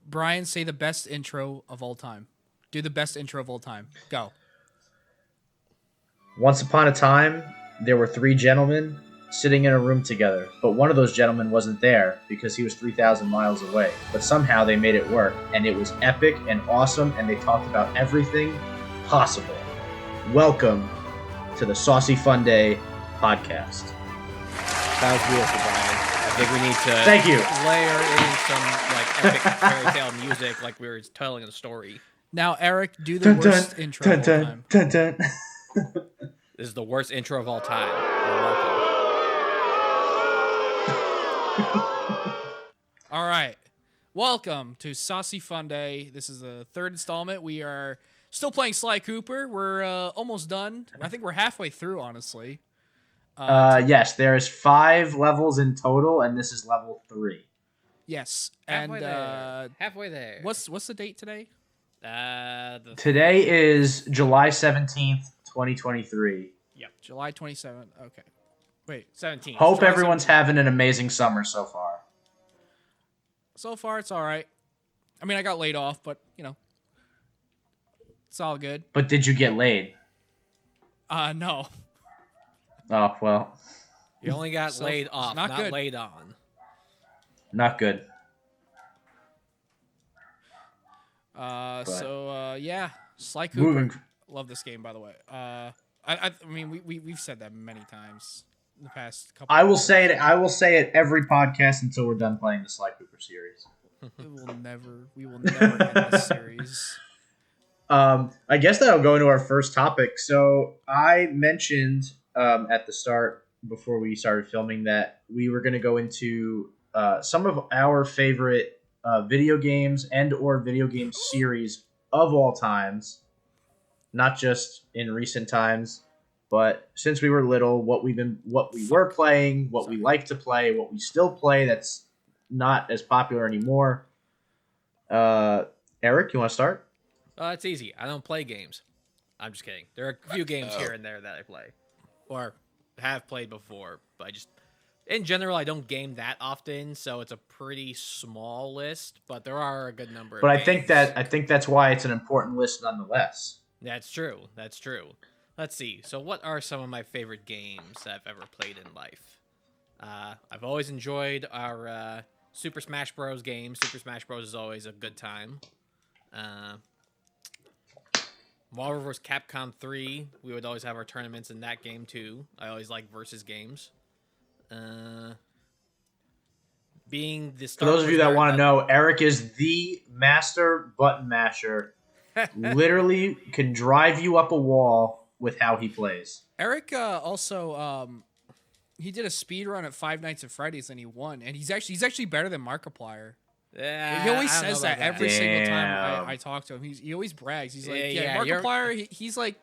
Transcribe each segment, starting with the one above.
Brian, say the best intro of all time. Do the best intro of all time. Go. Once upon a time, there were three gentlemen sitting in a room together, but one of those gentlemen wasn't there because he was 3,000 miles away. But somehow they made it work, and it was epic and awesome, and they talked about everything possible. Welcome to the Saucey Funday podcast. That was beautiful, Brian. I think we need to Thank you. layer in some like epic fairy tale music, like we were telling a story. Now, Eric, do the worst intro of all time. Dun, dun. This is the worst intro of all time. All right. Welcome to Saucey Funday. This is the third installment. We are still playing Sly Cooper. We're almost done. I think we're halfway through, honestly. Yes, there's 5 levels in total, and this is level 3. Yes. Halfway there. Halfway there. What's the date today? Today is July 17th, 2023. Yep. July 27th. Okay. Wait. 17th. Hope July everyone's 17th. having an amazing summer so far. So far, it's all right. I mean, I got laid off, but, you know, it's all good. But did you get laid? No. Oh, well, You only got So, laid off, not not good. laid on. not good. Yeah, Sly Cooper. Moving. Love this game, by the way. I mean, we've said that many times in the past couple. I will say it every podcast until we're done playing the Sly Cooper series. We will never end this series. I guess that'll go into our first topic. So I mentioned at the start, before we started filming, that we were going to go into some of our favorite video games and or video game series of all times, not just in recent times, but since we were little, what we were playing, what we like to play, what we still play that's not as popular anymore. Eric, you want to start? It's easy. I don't play games. I'm just kidding. There are a few games here and there that I play, or have played before, but in general, I don't game that often, so it's a pretty small list. But there are a good number. But of games. I think that's why it's an important list nonetheless. That's true. That's true. Let's see. So, what are some of my favorite games that I've ever played in life? I've always enjoyed our Super Smash Bros. Game. Super Smash Bros. Is always a good time. Marvel vs. Capcom 3. We would always have our tournaments in that game too. I always like versus games. Being the For those of you that want to know, Eric is the master button masher. Literally can drive you up a wall with how he plays. Eric also he did a speed run at Five Nights at Freddy's and he won, and he's actually better than Markiplier. He always says that every single time I talk to him. He always brags. He's like, Markiplier. He's like,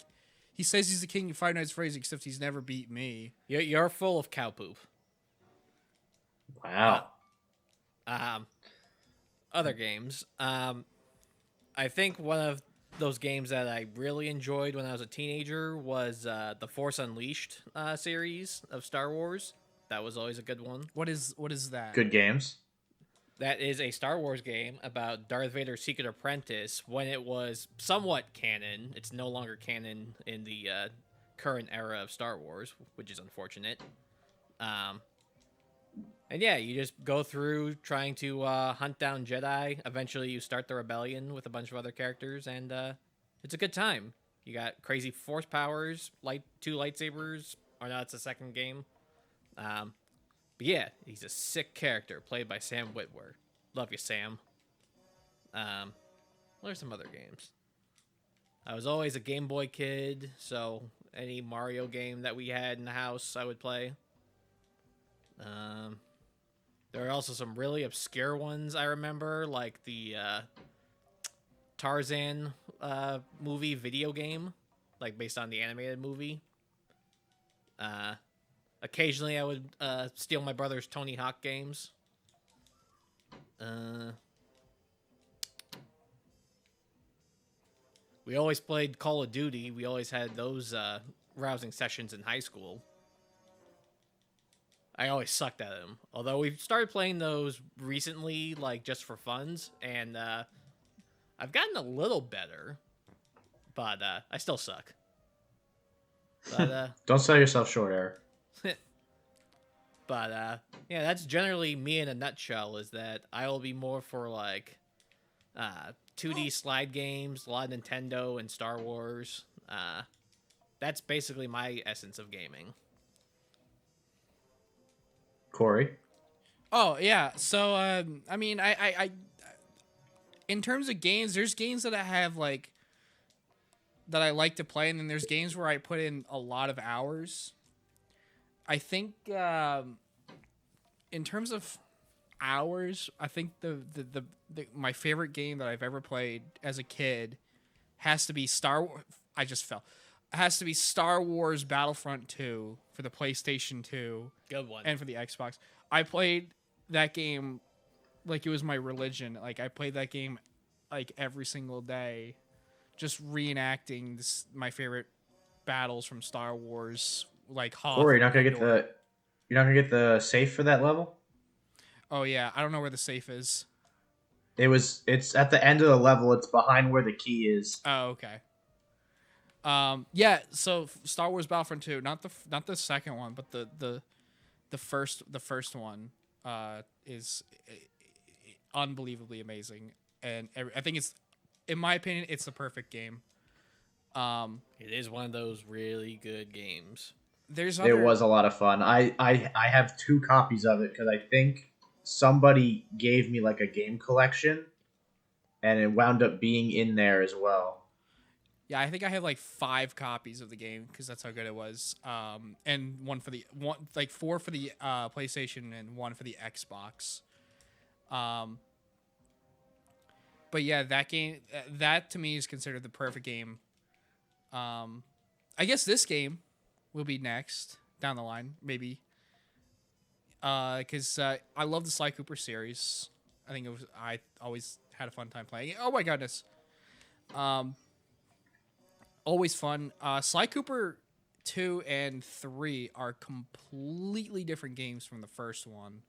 he says he's the king of Five Nights at Freddy's, except he's never beat me. You're full of cow poop. Wow. Other games. I think one of those games that I really enjoyed when I was a teenager was the Force Unleashed series of Star Wars. That was always a good one. What is that? Good games. That is a Star Wars game about Darth Vader's secret apprentice when it was somewhat canon. It's no longer canon in the current era of Star Wars, which is unfortunate. And yeah, you just go through trying to hunt down Jedi. Eventually, you start the rebellion with a bunch of other characters, and it's a good time. You got crazy force powers, 2 lightsabers. Or no, it's the second game. But yeah, he's a sick character, played by Sam Witwer. Love you, Sam. What are some other games? I was always a Game Boy kid, so any Mario game that we had in the house, I would play. There are also some really obscure ones I remember, like the Tarzan movie video game, like based on the animated movie. Occasionally I would steal my brother's Tony Hawk games. We always played Call of Duty. We always had those rousing sessions in high school. I always sucked at them. Although we've started playing those recently, like just for funs, and I've gotten a little better, but I still suck. But don't sell yourself short, Eric. But yeah, that's generally me in a nutshell. Is that I will be more for like 2D slide games, a lot of Nintendo and Star Wars. That's basically my essence of gaming. Corey? Oh yeah, so I mean, I in terms of games, there's games that I have like that I like to play, and then there's games where I put in a lot of hours. I think in terms of hours, I think the my favorite game that I've ever played as a kid has to be I just fell. It has to be Star Wars Battlefront 2 for the PlayStation 2. Good one. And for the Xbox. I played that game like it was my religion. Like I played that game like every single day, just reenacting my favorite battles from Star Wars. Like Hoth. Corey, you're not gonna get the safe for that level? Oh yeah, I don't know where the safe is. It's at the end of the level. It's behind where the key is. Oh, okay. Yeah, so Star Wars Battlefront 2, not the second one, but the first one is unbelievably amazing, and I think it's, in my opinion, it's the perfect game. It is one of those really good games. It was a lot of fun. I have 2 copies of it because I think somebody gave me like a game collection, and it wound up being in there as well. Yeah, I think I have like 5 copies of the game because that's how good it was. And 4 for the PlayStation and 1 for the Xbox. But yeah, that game, that to me is considered the perfect game. I guess this game will be next down the line, maybe. Because I love the Sly Cooper series. I always had a fun time playing it. Oh my goodness. Always fun. Sly Cooper 2 and 3 are completely different games from the first one.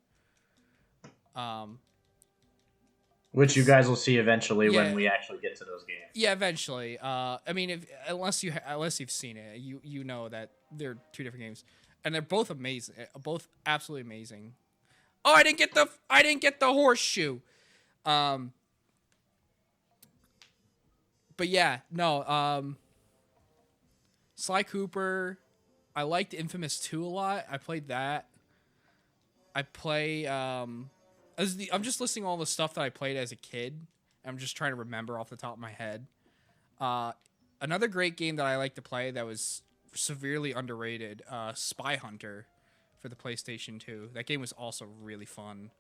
Which you guys will see eventually when we actually get to those games. Yeah, eventually. I mean, unless you've seen it, you know that they're 2 different games, and they're both amazing, both absolutely amazing. Oh, I didn't get the horseshoe. But yeah, no. Sly Cooper, I liked Infamous 2 a lot. I played that. I play I'm just listing all the stuff that I played as a kid. I'm just trying to remember off the top of my head. Another great game that I like to play that was severely underrated, Spy Hunter for the PlayStation 2. That game was also really fun.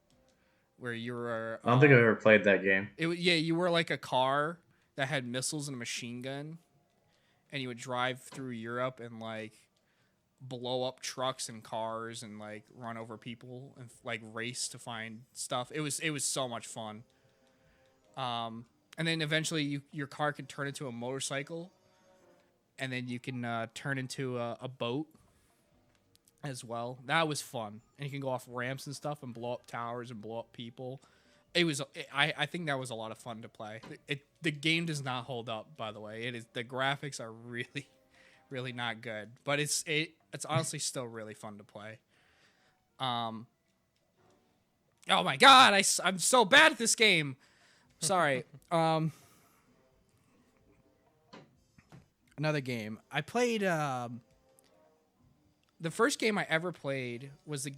Where you were I don't think I've ever played that game. You were like a car that had missiles and a machine gun. And you would drive through Europe and like blow up trucks and cars and like run over people and like race to find stuff. It was so much fun. And then eventually your car could turn into a motorcycle, and then you can turn into a boat as well. That was fun, and you can go off ramps and stuff and blow up towers and blow up people. I think that was a lot of fun to play. The game does not hold up, by the way. The graphics are really, really not good, but it's honestly still really fun to play. Oh my god, I'm so bad at this game. Sorry. Another game I played. The first game I ever played was the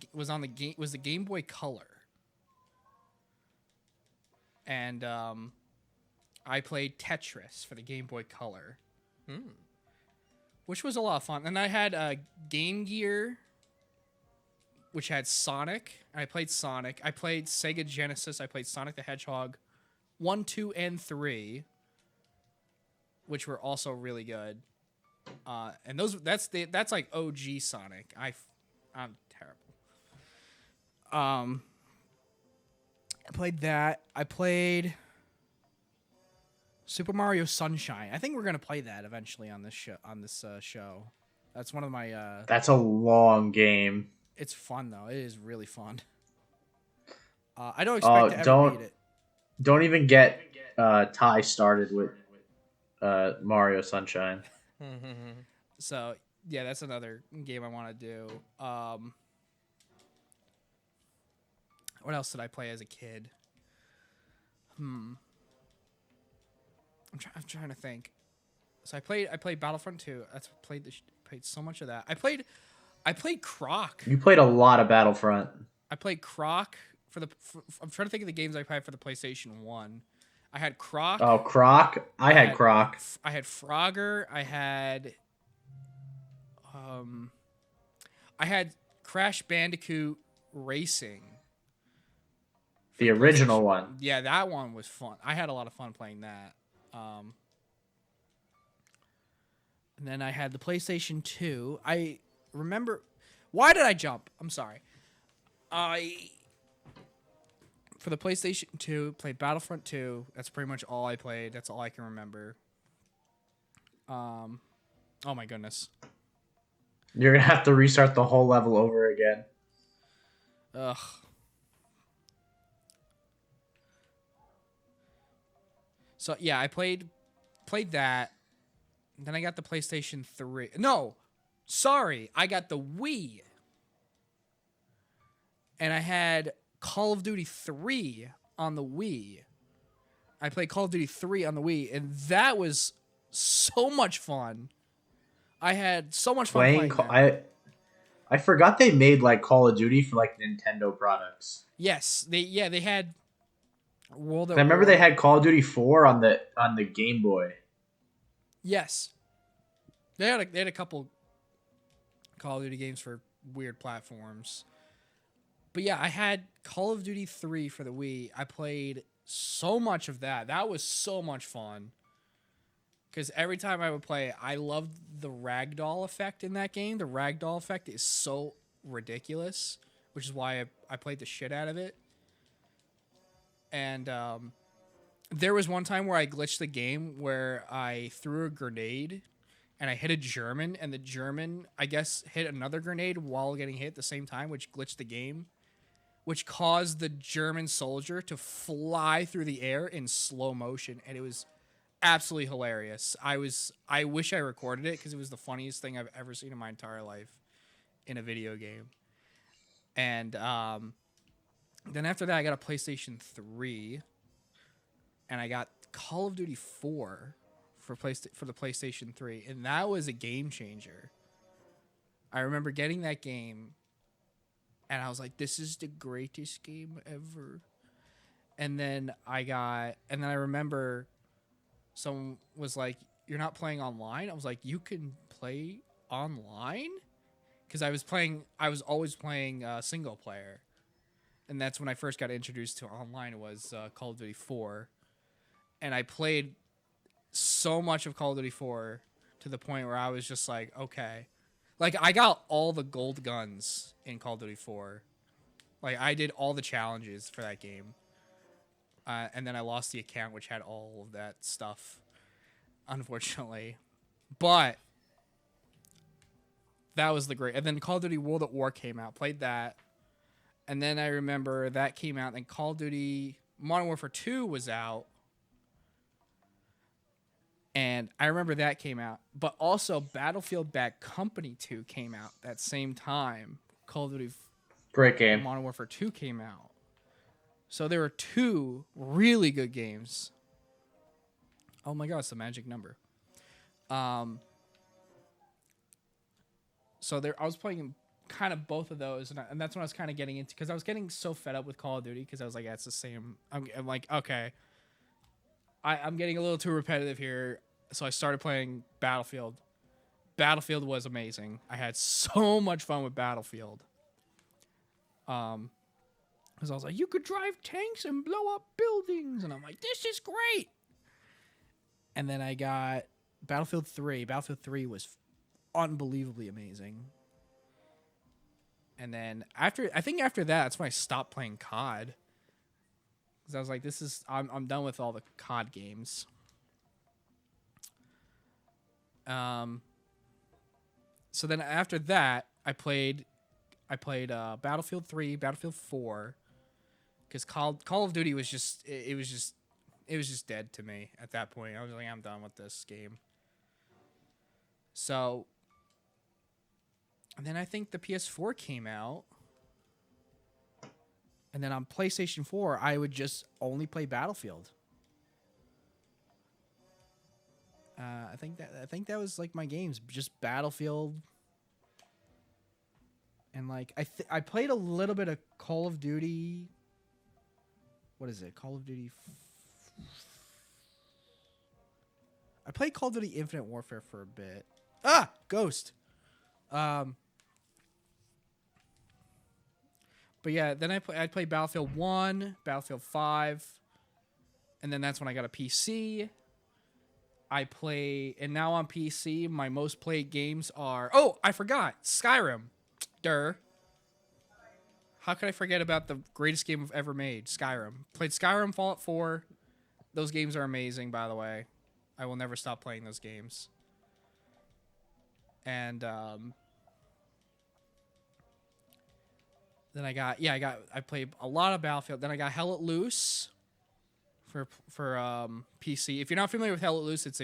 Game Boy Color. And I played Tetris for the Game Boy Color, which was a lot of fun. And I had Game Gear, which had Sonic. I played Sonic. I played Sega Genesis. I played Sonic the Hedgehog 1, 2, and 3, which were also really good. And that's like OG Sonic. I'm terrible. I played that. I played Super Mario Sunshine. I think we're gonna play that eventually on this show. That's one of my. That's a long game. It's fun though. It is really fun. I don't expect to ever beat it. Don't even get Ty started with Mario Sunshine. So yeah, that's another game I want to do. What else did I play as a kid? I'm trying to think. So I played Battlefront 2. That's played so much of that. I played Croc. You played a lot of Battlefront. I played Croc I'm trying to think of the games I played for the PlayStation 1. I had Croc. Oh, Croc. I had Croc. I had Frogger. I had Crash Bandicoot Racing. The original one. Yeah, that one was fun. I had a lot of fun playing that. And then I had the PlayStation 2. I remember... Why did I jump? I'm sorry. For the PlayStation 2, played Battlefront 2. That's pretty much all I played. That's all I can remember. Oh my goodness. You're going to have to restart the whole level over again. Ugh. So yeah, I played that. Then I got the PlayStation 3. No, sorry, I got the Wii. And I had Call of Duty 3 on the Wii. I played Call of Duty 3 on the Wii, and that was so much fun. I had so much fun playing that. I forgot they made like Call of Duty for like Nintendo products. Yes, they had World. I remember they had Call of Duty 4 on the Game Boy. Yes, they had a couple Call of Duty games for weird platforms. But yeah, I had Call of Duty 3 for the Wii. I played so much of that. That was so much fun. Because every time I would play, I loved the ragdoll effect in that game. The ragdoll effect is so ridiculous, which is why I played the shit out of it. And there was one time where I glitched the game where I threw a grenade and I hit a German, and the German, I guess, hit another grenade while getting hit at the same time, which glitched the game, which caused the German soldier to fly through the air in slow motion, and it was absolutely hilarious. I wish I recorded it because it was the funniest thing I've ever seen in my entire life in a video game. And then after that, I got a PlayStation 3, and I got Call of Duty 4 for the PlayStation 3, and that was a game changer. I remember getting that game, and I was like, "This is the greatest game ever." And then I remember someone was like, "You're not playing online?" I was like, "You can play online?" Because I was always playing single player, and that's when I first got introduced to online. Was Call of Duty 4, and I played so much of Call of Duty 4 to the point where I was just like, okay. Like, I got all the gold guns in Call of Duty 4. Like, I did all the challenges for that game. And then I lost the account, which had all of that stuff, unfortunately. But that was the great. And then Call of Duty World at War came out. Played that. And then I remember that came out. And Call of Duty Modern Warfare 2 was out. And I remember that came out. But also Battlefield Bad Company 2 came out that same time. Call of Duty Great game. Modern Warfare 2 came out. So there were two really good games. Oh my god, it's the magic number. So I was playing kind of both of those, and that's when I was kind of getting into, because I was getting so fed up with Call of Duty, because I was like, yeah, it's the same. I'm like, okay, I'm getting a little too repetitive here, so I started playing Battlefield. Battlefield was amazing. I had so much fun with Battlefield. Because I was like, you could drive tanks and blow up buildings, and I'm like, this is great. And then I got Battlefield 3. Battlefield 3 was unbelievably amazing. And then after that, that's when I stopped playing COD. Because I was like, I'm done with all the COD games. So then after that, I played I played Battlefield 3, Battlefield 4, because Call of Duty was just it was just dead to me at that point. I was like, I'm done with this game. So, and then I think the PS4 came out, and then on PlayStation 4, I would just only play Battlefield. I think that was like my games, just Battlefield, and like I played a little bit of Call of Duty. What is it? Call of Duty. I played Call of Duty Infinite Warfare for a bit. Ghost. But yeah, then I played Battlefield 1, Battlefield 5, and then that's when I got a PC. And now on PC, my most played games are... Oh, I forgot. Skyrim. How could I forget about the greatest game I've ever made? Skyrim. Played Skyrim, Fallout 4. Those games are amazing, by the way. I will never stop playing those games. And then I played a lot of Battlefield. Then I got Hell Let Loose for PC. If you're not familiar with Hell Let Loose, it's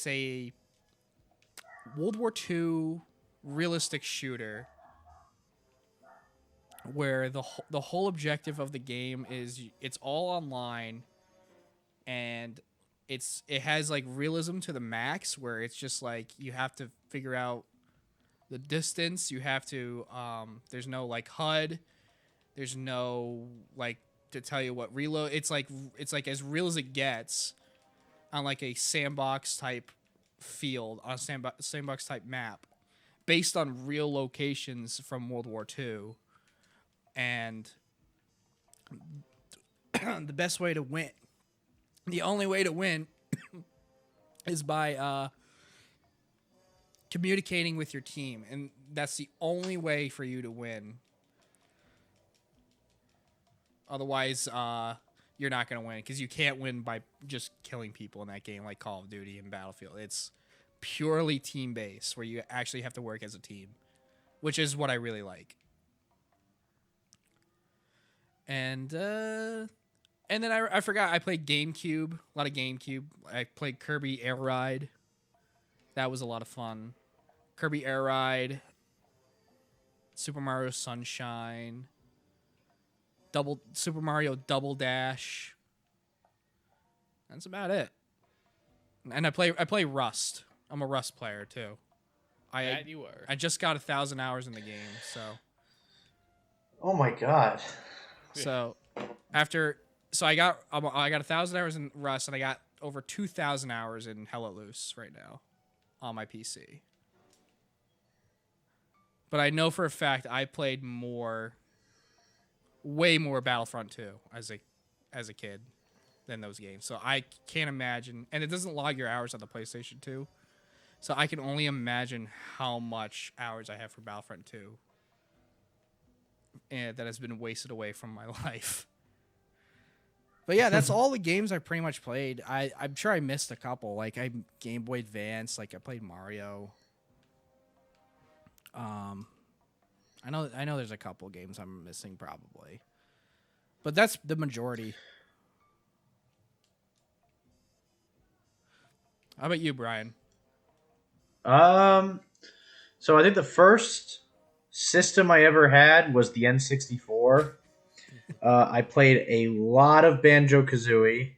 a World War II realistic shooter where the whole objective of the game is it's all online, and it has like realism to the max, where it's just like you have to figure out the distance. You have to there's no like HUD. There's no like to tell you what reload. It's like as real as it gets on like a sandbox type field, on a sandbox type map, based on real locations from World War II. And the best way to win, the only way to win, is by communicating with your team, and that's the only way for you to win. Otherwise, you're not going to win, because you can't win by just killing people in that game like Call of Duty and Battlefield. It's purely team-based, where you actually have to work as a team, which is what I really like. And then I forgot, I played GameCube, a lot of GameCube. I played Kirby Air Ride. That was a lot of fun. Kirby Air Ride, Super Mario Sunshine, Super Mario Double Dash. That's about it. And I play Rust. I'm a Rust player too. You were. I just got 1,000 hours in the game, so. Oh my god. So I got 1,000 hours in Rust, and I got over 2,000 hours in Hell Let Loose right now on my PC. But I know for a fact I played way more Battlefront 2 as a kid than those games. So I can't imagine, and it doesn't log your hours on the PlayStation 2. So I can only imagine how much hours I have for Battlefront 2 and that has been wasted away from my life. But yeah, that's all the games I pretty much played. I'm sure I missed a couple. Like I Game Boy Advance, like I played Mario. I know there's a couple games I'm missing probably. But that's the majority. How about you, Brian? So I think the first system I ever had was the N64. I played a lot of Banjo-Kazooie.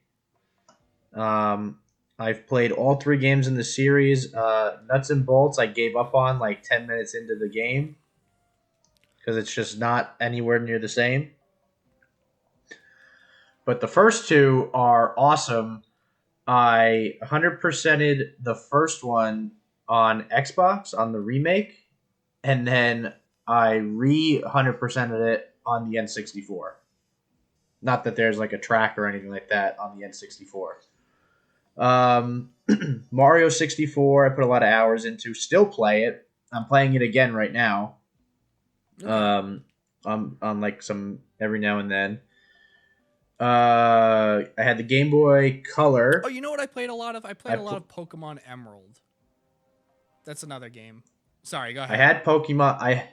I've played all 3 games in the series. Nuts and Bolts I gave up on like 10 minutes into the game, because it's just not anywhere near the same. But the first 2 are awesome. I 100%ed the first one on Xbox, on the remake, and then I 100%ed it on the N64. Not that there's like a track or anything like that on the N64. Mario 64, I put a lot of hours into. Still play it. I'm playing it again right now. Okay. On like some every now and then. I had the Game Boy Color. Oh, you know what I played a lot of? I played a lot of Pokemon Emerald. That's another game. Sorry, go I ahead. had Pokemon.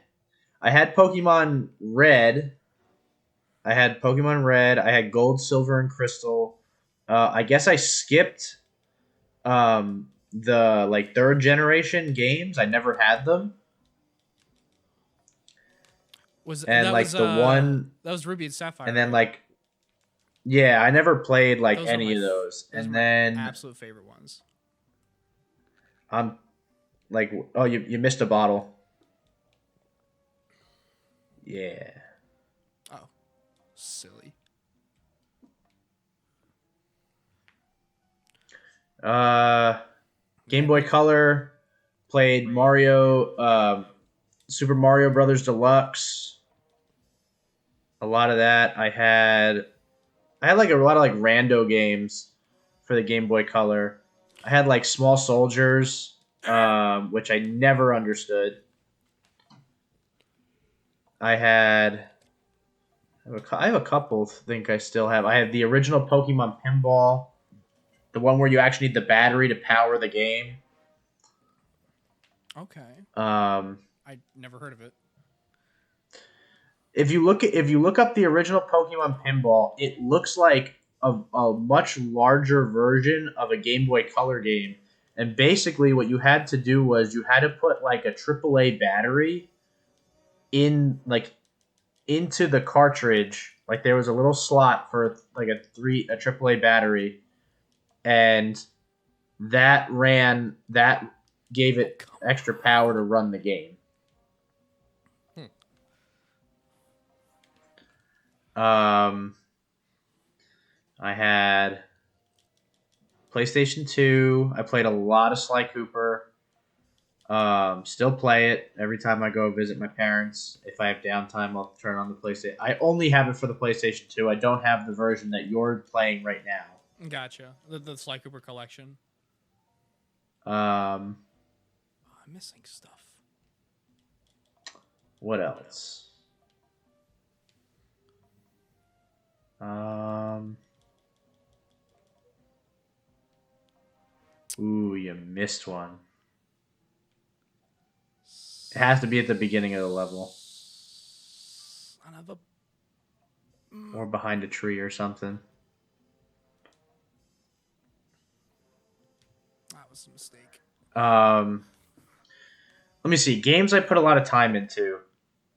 I had Pokemon Red. I had Pokemon Red. I had Gold, Silver, and Crystal. I guess I skipped the like third generation games. I never had them. And like the one, that was Ruby and Sapphire, and then right? like yeah, I never played like Those were any of those. those And were my then absolute favorite ones. I'm like, oh, you missed a bottle. Yeah. Oh, silly. Game Boy Color, played Mario, Super Mario Brothers Deluxe. A lot of that. I had like a lot of like rando games for the Game Boy Color. I had like Small Soldiers, which I never understood. I have a couple. Think I still have. I have the original Pokemon Pinball, the one where you actually need the battery to power the game. Okay. I never heard of it. If you look up the original Pokemon Pinball, it looks like a much larger version of a Game Boy Color game. And basically, what you had to do was you had to put like a AAA battery in like into the cartridge. Like there was a little slot for like a AAA battery, and that gave it extra power to run the game. I had PlayStation 2. I played a lot of Sly Cooper. Still play it every time I go visit my parents. If I have downtime, I'll turn on the PlayStation. I only have it for the PlayStation 2. I don't have the version that you're playing right now. Gotcha. The Sly Cooper collection. I'm missing stuff. What else? Ooh, you missed one. It has to be at the beginning of the level. Or behind a tree or something. That was a mistake. Let me see. Games I put a lot of time into.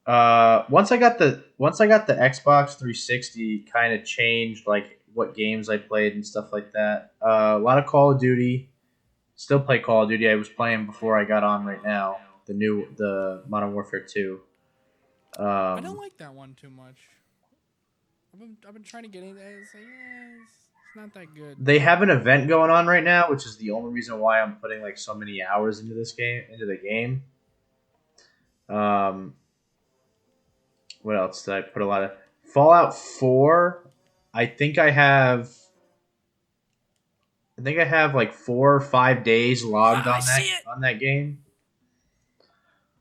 Once I got the Xbox 360, kind of changed like what games I played and stuff like that. A lot of Call of Duty. Still play Call of Duty. I was playing before I got on right now. The Modern Warfare 2. I don't like that one too much. I've been trying to get into it. It's like, it's not that good. They have an event going on right now, which is the only reason why I'm putting like so many hours into the game. What else did I put a lot of? Fallout 4. I think I have like 4 or 5 days logged on that game.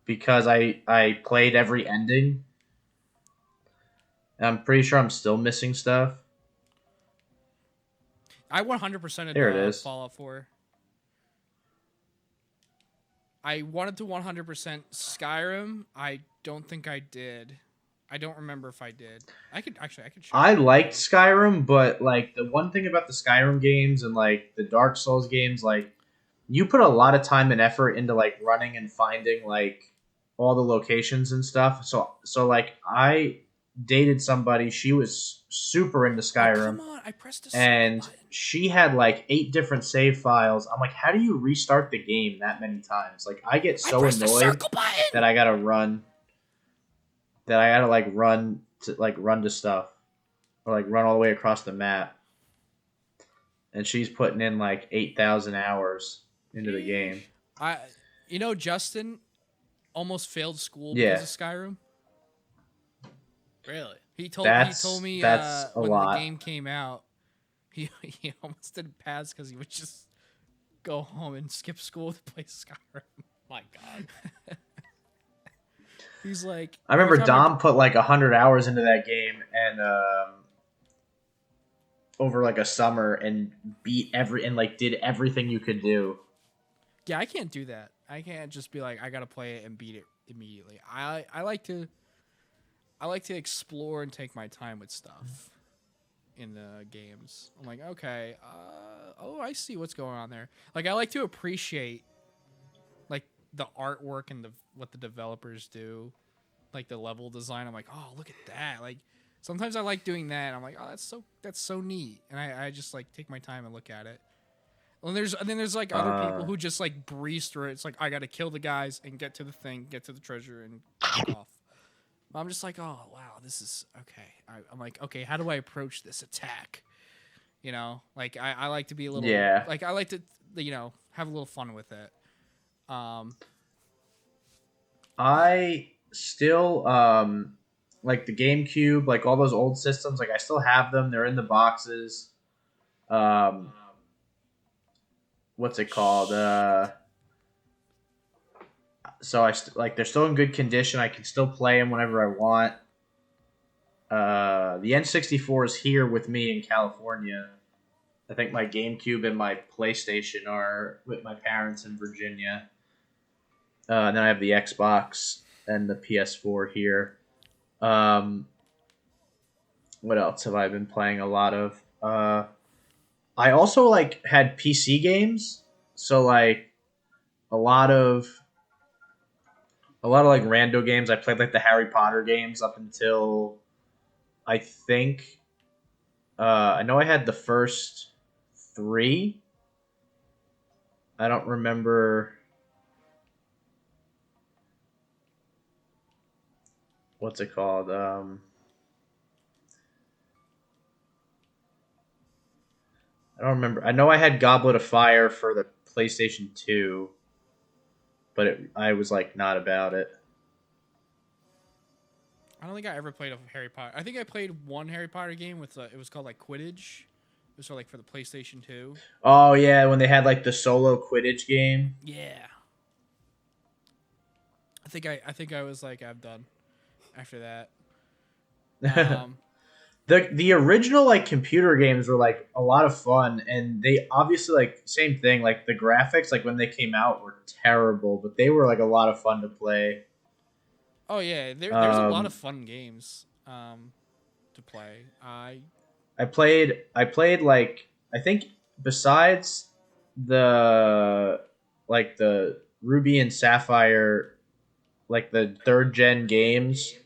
Because I played every ending. And I'm pretty sure I'm still missing stuff. I 100%ed there it is. Fallout 4. I wanted to 100% Skyrim. I don't think I did. I don't remember if I did. I could show I liked Skyrim, but like the one thing about the Skyrim games and like the Dark Souls games, like you put a lot of time and effort into like running and finding like all the locations and stuff. So like I dated somebody, she was super into Skyrim. Come on, I pressed and she had like 8 different save files. I'm like, how do you restart the game that many times? Like I get so annoyed that I gotta run. That I gotta run to stuff, or like run all the way across the map. And she's putting in like 8,000 hours into the game. Justin almost failed school because of Skyrim. Really? He told me that's when lot. The game came out, he almost didn't pass because he would just go home and skip school to play Skyrim. My God. He's like, I remember Dom put like 100 hours into that game and over like a summer and did everything you could do. Yeah, I can't do that. just be like I gotta play it and beat it immediately. I like to explore and take my time with stuff in the games. I'm like, okay, I see what's going on there. Like, I like to appreciate like the artwork and what the developers do, like the level design. I'm like, oh, look at that. Like, sometimes I like doing that. I'm like, oh, that's so neat, and I just like take my time and look at it. And then there's like other people who just like breeze through it. It's like I got to kill the guys and get to the thing, get to the treasure, and fuck off. I'm just like, oh wow, this is okay. I'm like, okay, how do I approach this attack? You know, like I like to be a little, like I like to, have a little fun with it. I still like the GameCube, like all those old systems. Like I still have them. They're in the boxes. What's it called? So they're still in good condition. I can still play them whenever I want. The N64 is here with me in California. I think my GameCube and my PlayStation are with my parents in Virginia. And then I have the Xbox and the PS4 here. What else have I been playing a lot of? I also like had PC games, so like a lot of like rando games. I played like the Harry Potter games up until I think I know I had the first 3. I don't remember what's it called. I don't remember. I know I had Goblet of Fire for the PlayStation 2, but I was like not about it. I don't think I ever played a Harry Potter. I think I played one Harry Potter game with it was called like Quidditch. It was like for the PlayStation 2. Oh yeah, when they had like the solo Quidditch game. Yeah. I think I was like, I'm done after that. The original like computer games were like a lot of fun, and they obviously like same thing, like the graphics like when they came out were terrible, but they were like a lot of fun to play. Oh yeah, there's a lot of fun games to play. I played like I think besides the Ruby and Sapphire, like the 3rd gen games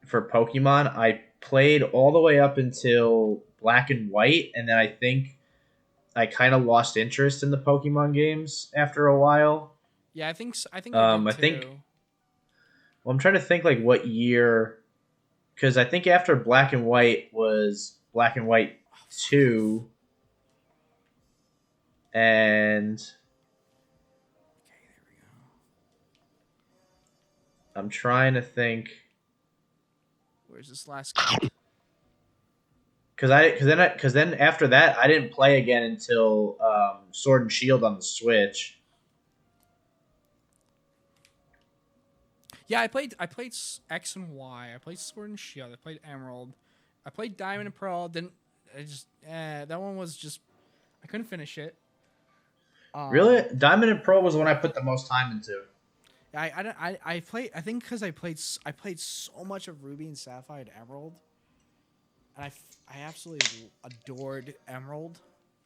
for Pokemon, I played all the way up until Black and White, and then I think I kind of lost interest in the Pokemon games after a while. Yeah, I think I did too. Well, I'm trying to think like what year, because I think after Black and White was Black and White 2, and okay, there we go. I'm trying to think. Where's this last? Because then after that I didn't play again until Sword and Shield on the Switch. Yeah, I played X and Y. I played Sword and Shield. I played Emerald. I played Diamond and Pearl. That one was just I couldn't finish it. Really, Diamond and Pearl was the one I put the most time into. I think because I played so much of Ruby and Sapphire and Emerald, and I absolutely adored Emerald.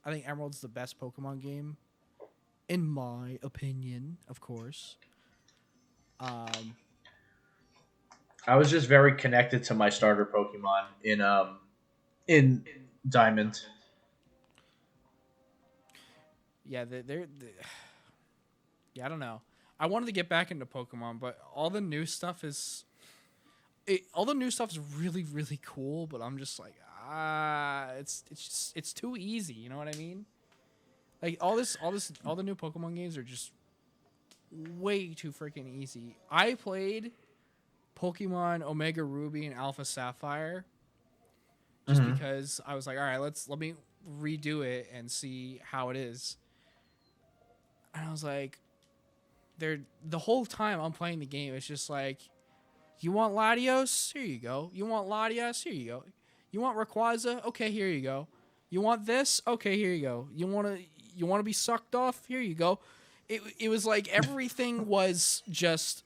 I think Emerald's the best Pokemon game, in my opinion, of course. I was just very connected to my starter Pokemon in Diamond. Yeah, yeah, I don't know. I wanted to get back into Pokemon, but all the new stuff is really, really cool. But I'm just like, it's too easy. You know what I mean? Like all the new Pokemon games are just way too freaking easy. I played Pokemon Omega Ruby and Alpha Sapphire just because I was like, all right, let me redo it and see how it is. And I was like, the whole time I'm playing the game, it's just like, you want Latios? Here you go. You want Latias? Here you go. You want Rayquaza? Okay, here you go. You want this? Okay, here you go. You want to be sucked off? Here you go. it was like everything was just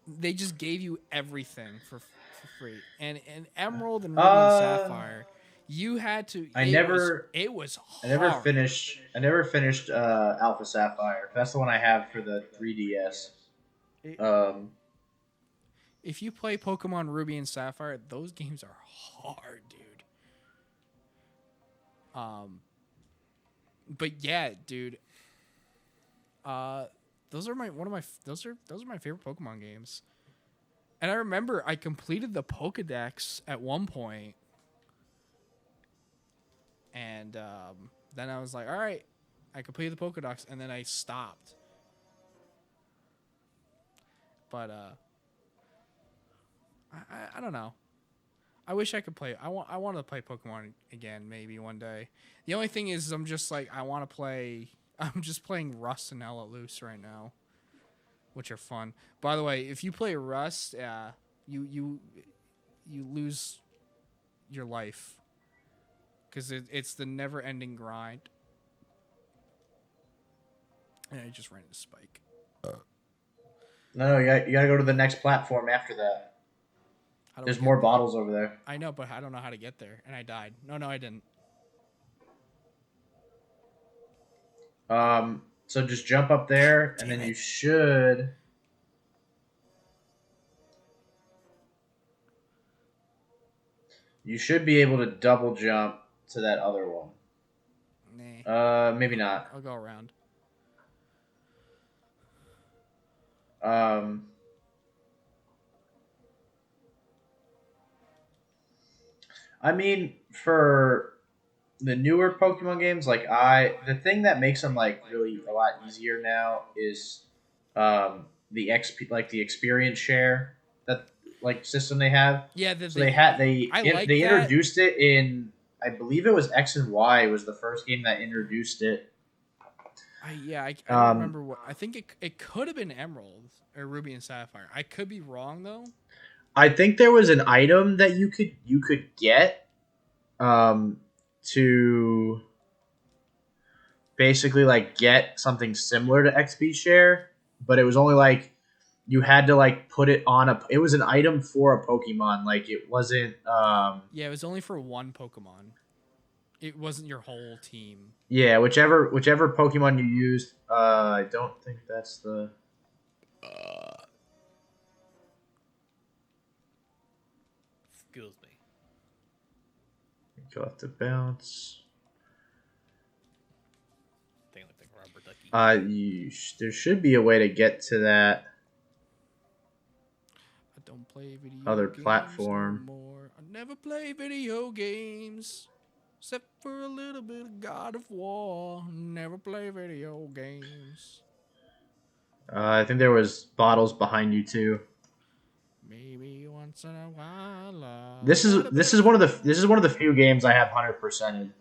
they just gave you everything for free. And Emerald and Ruby and Sapphire, you had to. It was hard. I never finished Alpha Sapphire. That's the one I have for the 3DS. If you play Pokemon Ruby and Sapphire, those games are hard, dude. But yeah, dude. Those are my favorite Pokemon games. And I remember I completed the Pokédex at one point. And then I was like, all right, I completed the Pokédex, and then I stopped. But I don't know. I wish I could play. I want to play Pokemon again, maybe one day. The only thing is, I'm just like I want to play. I'm just playing Rust and Hella Loose right now, which are fun. By the way, if you play Rust, you lose your life because it's the never-ending grind. And I just ran into Spike. No, you got to go to the next platform after that. There's more bottles over there. I know, but I don't know how to get there, and I died. No, I didn't. So just jump up there, and then you should. You should be able to double jump to that other one. Nah. Maybe not. I'll go around. I mean, for the newer Pokemon games, like the thing that makes them like really a lot easier now is the the experience share that like system they have. Yeah, they introduced it in, I believe it was X and Y was the first game that introduced it. I don't remember what. I think it could have been Emerald or Ruby and Sapphire. I could be wrong though. I think there was an item that you could get to basically like get something similar to XP share, but it was only like you had to like put it on it was an item for a Pokemon, like it wasn't yeah, it was only for one Pokemon. It wasn't your whole team. Yeah, whichever Pokemon you used. I don't think that's the Excuse me. You'll have to bounce. Thing like the rubber ducky. There should be a way to get to that. I don't play video other games platform. No more. I never play video games except for a little bit of God of War. Never play video games. I think there was bottles behind you too. Maybe once in a while. This is one of the few games I have 100%ed.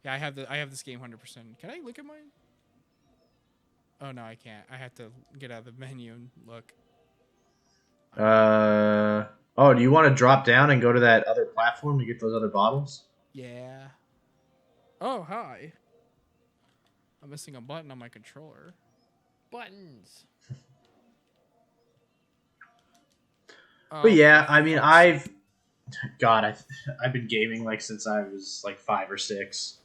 Yeah, I have this game 100%. Can I look at mine? Oh no, I can't. I have to get out of the menu and look. Oh, do you want to drop down and go to that other platform to get those other bottles? Yeah. Oh, hi. I'm missing a button on my controller. Buttons. But yeah, I mean, I've been gaming like since I was like 5 or 6,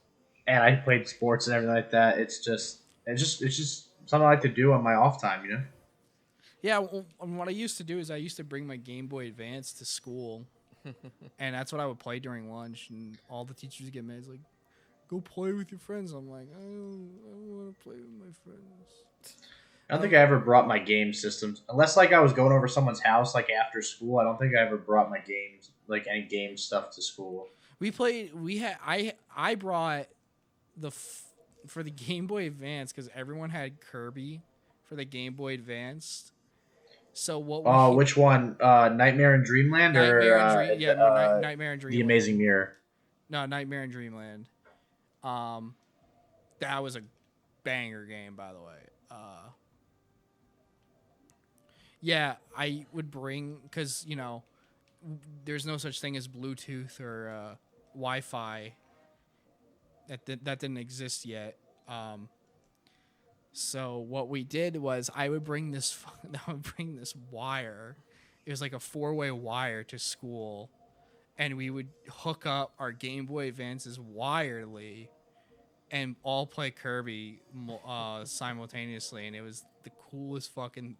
and I played sports and everything like that. It's just something I like to do on my off time, you know. Yeah, well, what I used to do is I used to bring my Game Boy Advance to school, and that's what I would play during lunch. And all the teachers would get mad. It's like, go play with your friends. I'm like, I don't want to play with my friends. I don't think I ever brought my game systems, unless like I was going over someone's house like after school. I don't think I ever brought my games, like any game stuff, to school. I brought for the Game Boy Advance because everyone had Kirby for the Game Boy Advance. So what? Which one? Nightmare in Dreamland Nightmare or Nightmare in Dreamland. The Amazing Mirror. No, Nightmare in Dreamland. That was a banger game, by the way. Yeah, I would bring, because, you know, there's no such thing as Bluetooth or Wi-Fi. That didn't exist yet. So what we did was I would bring this wire. It was like a 4-way wire to school, and we would hook up our Game Boy Advances wirely and all play Kirby simultaneously, and it was the coolest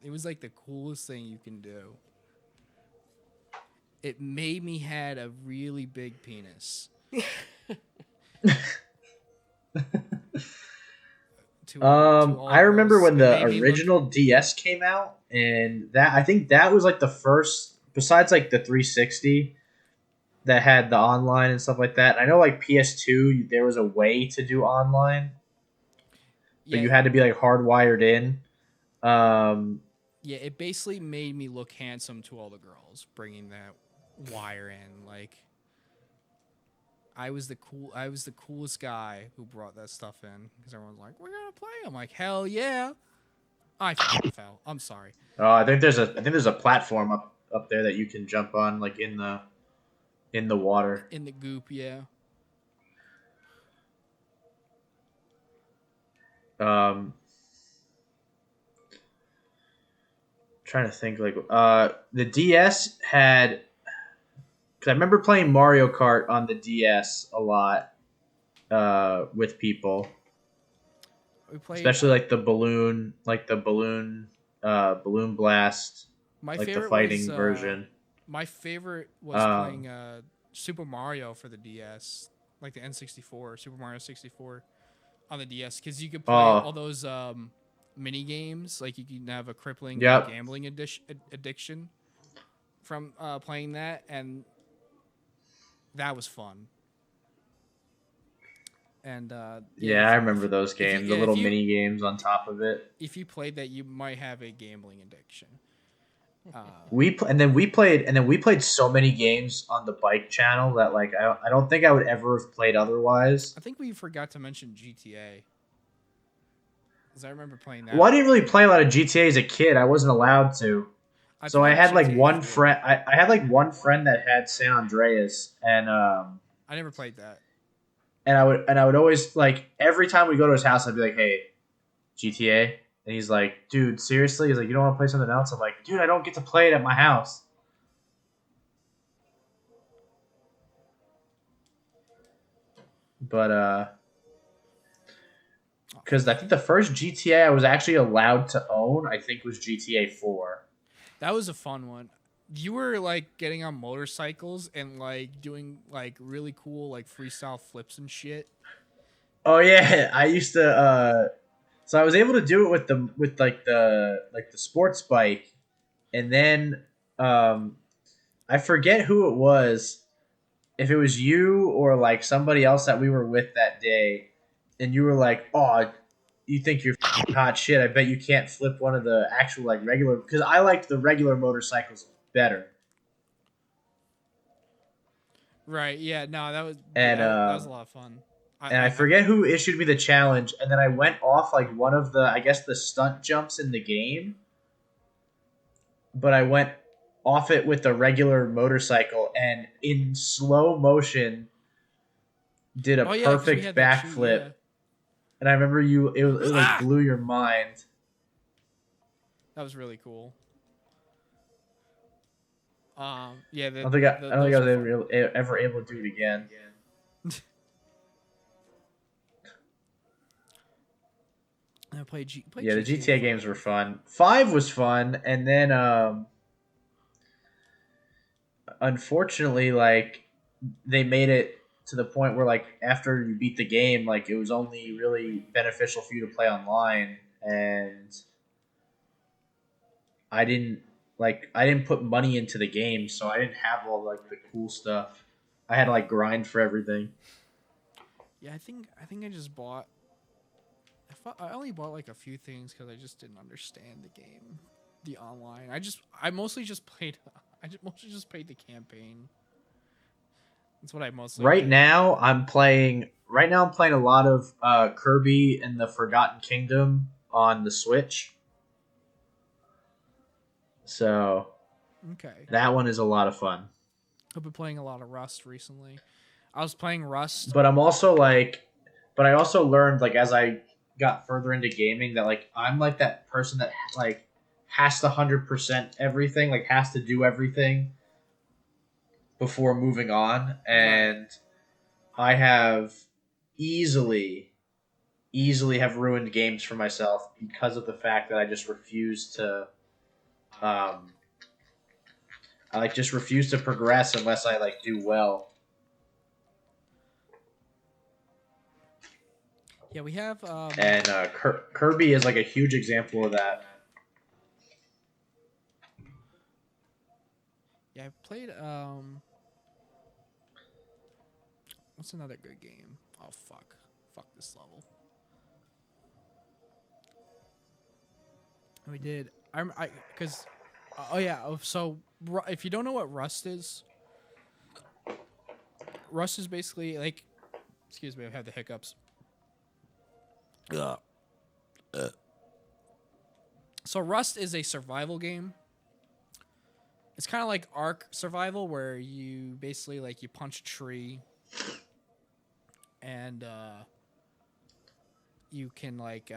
it was like the coolest thing you can do. It made me had a really big penis. I remember when the original DS came out, and I think that was like the first, besides like the 360, that had the online and stuff like that. I know like PS2, there was a way to do online, but you had to be like hardwired in. Yeah, it basically made me look handsome to all the girls, bringing that wire in. Like, I was the coolest guy who brought that stuff in because everyone's like, "We're gonna play." I'm like, "Hell yeah!" I fell. I'm sorry. I think there's a platform up there that you can jump on, like in the water. In the goop, yeah. Trying to think, like the DS had, because I remember playing Mario Kart on the DS a lot with people. We played, especially like the balloon blast, my like favorite the fighting was, version. My favorite was playing Super Mario for the DS, like the N64, Super Mario 64 on the DS, because you could play all those mini games. Like you can have a crippling gambling addiction from playing that, and that was fun. And I remember those games, the little mini games on top of it. If you played that, you might have a gambling addiction. We played so many games on the bike channel that like I don't think I would ever have played otherwise. I think we forgot to mention GTA. Because I remember playing that. Well, I didn't really play a lot of GTA as a kid. I wasn't allowed to. So I had like one friend. I had like one friend that had San Andreas, and I never played that. And I would always, like, every time we go to his house, I'd be like, "Hey, GTA," and he's like, "Dude, seriously?" He's like, "You don't want to play something else?" I'm like, "Dude, I don't get to play it at my house." But because I think the first GTA I was actually allowed to own, I think, was GTA 4. That was a fun one. You were like getting on motorcycles and like doing like really cool like freestyle flips and shit. Oh yeah, I used to. So I was able to do it with the sports bike, and then I forget who it was, if it was you or like somebody else that we were with that day, and you were like, "Oh, you think you're hot shit? I bet you can't flip one of the actual like regular," because I liked the regular motorcycles better. Right. Yeah. No, that was that was a lot of fun. I forget who issued me the challenge, and then I went off like one of the the stunt jumps in the game, but I went off it with a regular motorcycle and in slow motion did a perfect backflip. Yeah. And I remember it like blew your mind. That was really cool. I don't think I was ever able to do it again. I played the GTA games were fun. 5 was fun, and then unfortunately, like, they made it to the point where, like, after you beat the game, like, it was only really beneficial for you to play online, and I didn't put money into the game, so I didn't have all like the cool stuff. I had to like grind for everything. Yeah, I think I just bought. I only bought like a few things because I just didn't understand the game, the online. I mostly just played. I mostly just played the campaign. That's what I mostly. Right now, I'm playing a lot of Kirby and the Forgotten Kingdom on the Switch. So, okay, that one is a lot of fun. I've been playing a lot of Rust recently. I was playing Rust, but I also learned, like, as I got further into gaming that like I'm like that person that like has to 100% everything, like has to do everything before moving on, and I have easily have ruined games for myself because of the fact that I just refuse to I like just refuse to progress unless I like do well. Yeah, we have And Kirby is like a huge example of that. Yeah, I played what's another good game? Oh fuck. Fuck this level. We did I cuz oh yeah, so if you don't know what Rust is basically like, excuse me, I've had the hiccups. Ugh. So Rust is a survival game. It's kind of like Ark Survival, where you basically like you punch a tree, and you can like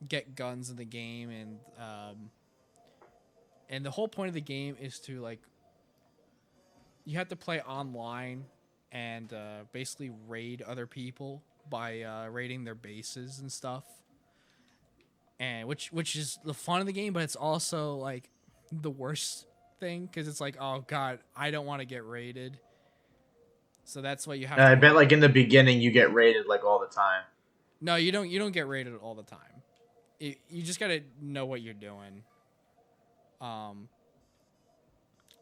get guns in the game, and the whole point of the game is to like you have to play online and basically raid other people by raiding their bases and stuff, and which is the fun of the game, but it's also like the worst thing because it's like, oh god, I don't want to get raided. So that's what you have. I bet like in the beginning you get raided like all the time. No, you don't. You don't get raided all the time. You just gotta know what you're doing.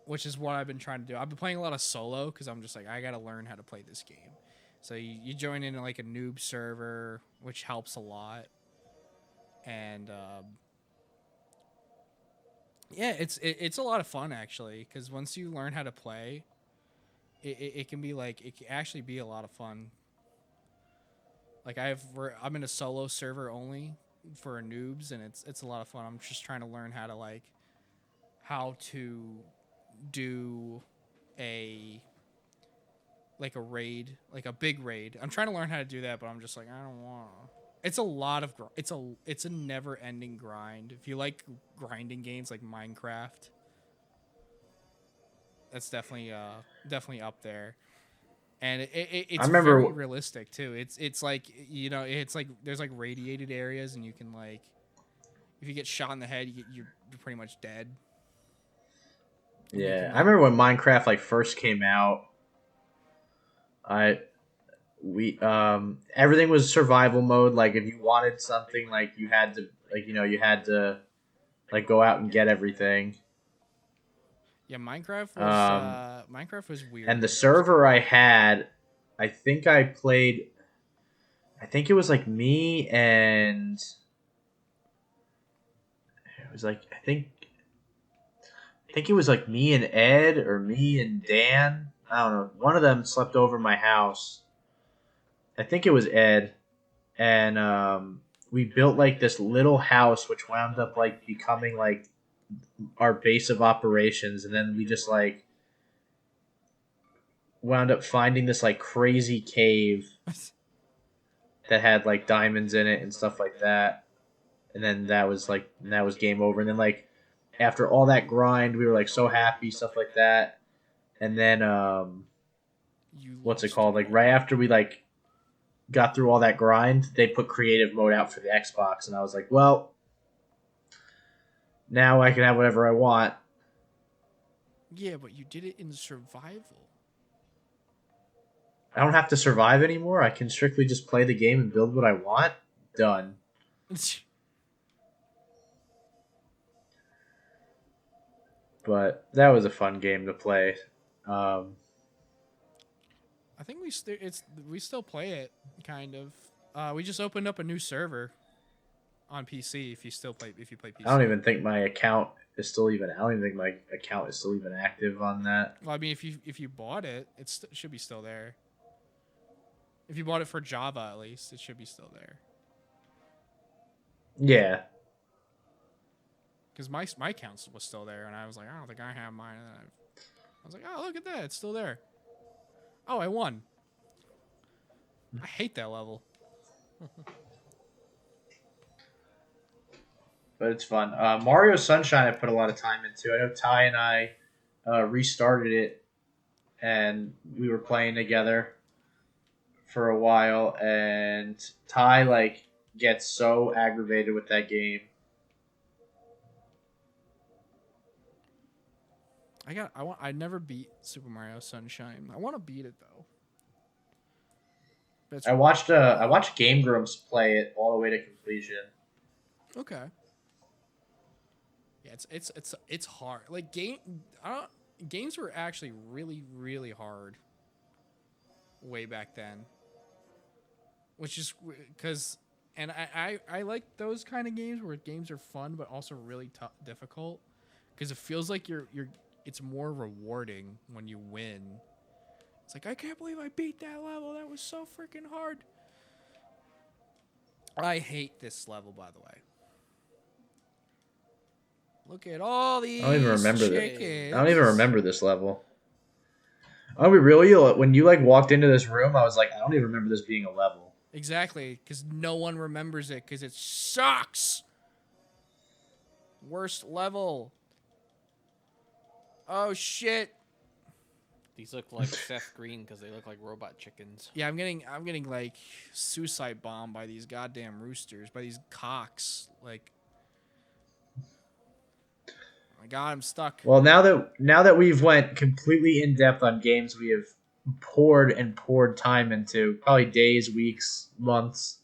Which is what I've been trying to do. I've been playing a lot of solo because I'm just like, I gotta learn how to play this game. So you join in like a noob server, which helps a lot. And yeah, it's a lot of fun actually because once you learn how to play, it can be like it can actually be a lot of fun. Like I'm in a solo server only for noobs, and it's a lot of fun. I'm just trying to learn how to do a raid, like a big raid. I'm trying to learn how to do that, but I'm just like, I don't want to. It's a lot of it's a never ending grind. If you like grinding games like Minecraft, that's definitely up there. And it's very realistic too. It's like, you know, it's like there's like radiated areas, and you can like, if you get shot in the head, you're pretty much dead. Yeah, I remember when Minecraft like first came out. Everything was survival mode. Like if you wanted something, like you had to like go out and get everything. Yeah, Minecraft was weird. And the server I had, I think I played. I think it was like me and it was like I think it was like me and Ed or me and Dan. I don't know. One of them slept over my house. I think it was Ed, and we built like this little house, which wound up like becoming like our base of operations, and then we just like wound up finding this like crazy cave that had like diamonds in it and stuff like that, and then that was game over. And then like after all that grind, we were like so happy, stuff like that, and then what's it called? Like right after we like got through all that grind, they put creative mode out for the Xbox, and I was like, well, now I can have whatever I want. Yeah, but you did it in survival. I don't have to survive anymore. I can strictly just play the game and build what I want. Done. But that was a fun game to play. I think we still play it, kind of. We just opened up a new server on PC. If you play PC, I don't even think my account is still even. I don't even think my account is still even active on that. Well, I mean, if you bought it, it should be still there. If you bought it for Java, at least it should be still there. Yeah. Because my account was still there, and I was like, I don't think I have mine. And then I was like, oh, look at that, it's still there. Oh, I won. I hate that level. but it's fun. Mario Sunshine, I put a lot of time into. I know Ty and I restarted it, and we were playing together for a while. And Ty like gets so aggravated with that game. I never beat Super Mario Sunshine. I want to beat it though. I watched Game Grumps play it all the way to completion. Okay. Yeah, it's hard. Like games were actually really really hard way back then. Which is because, and I like those kind of games where games are fun but also really difficult, because it feels like it's more rewarding when you win. It's like, I can't believe I beat that level. That was so freaking hard. I hate this level, by the way. Look at all these chickens. I don't even remember this level. Are we really? When you like walked into this room, I was like, I don't even remember this being a level. Exactly, because no one remembers it, because it sucks. Worst level. Oh shit. These look like Seth Green because they look like robot chickens. Yeah, I'm getting like suicide bombed by these goddamn roosters, by these cocks. Like, oh my god, I'm stuck. Well, now that we've went completely in depth on games we have poured time into, probably days, weeks, months.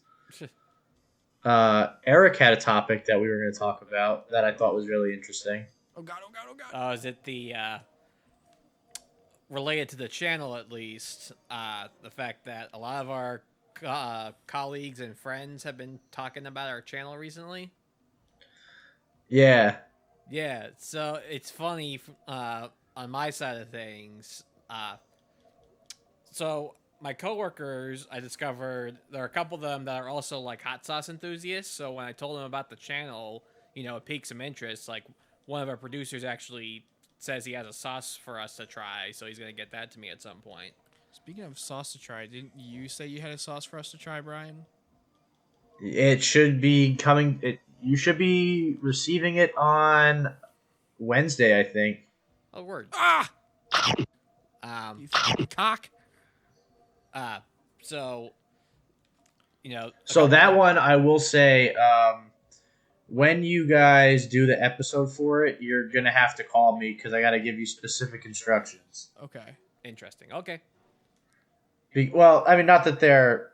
Eric had a topic that we were going to talk about that I thought was really interesting. Oh god. Is it the related to the channel, at least, the fact that a lot of our colleagues and friends have been talking about our channel recently? Yeah, so it's funny on my side of things. So my coworkers, I discovered there are a couple of them that are also like hot sauce enthusiasts. So when I told them about the channel, it piqued some interest. Like, one of our producers actually says he has a sauce for us to try, so he's gonna get that to me at some point. Speaking of sauce to try, didn't you say you had a sauce for us to try, Brian? it should be coming. You should be receiving it on Wednesday, I think. Oh, word. Ah! You fucking cock. So, So that one, I will say, when you guys do the episode for it, you're gonna have to call me because I got to give you specific instructions. Okay. Interesting. Okay. Well, I mean, not that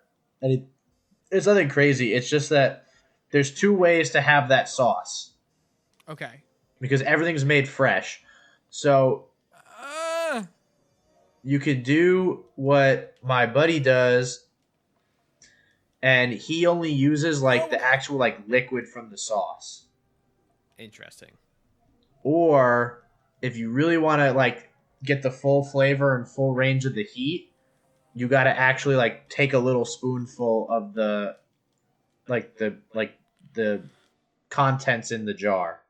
it's nothing crazy. It's just that there's two ways to have that sauce. Okay. Because everything's made fresh. So you could do what my buddy does, and he only uses like the actual like liquid from the sauce. Interesting. Or if you really want to like get the full flavor and full range of the heat, you got to actually like take a little spoonful of the contents in the jar.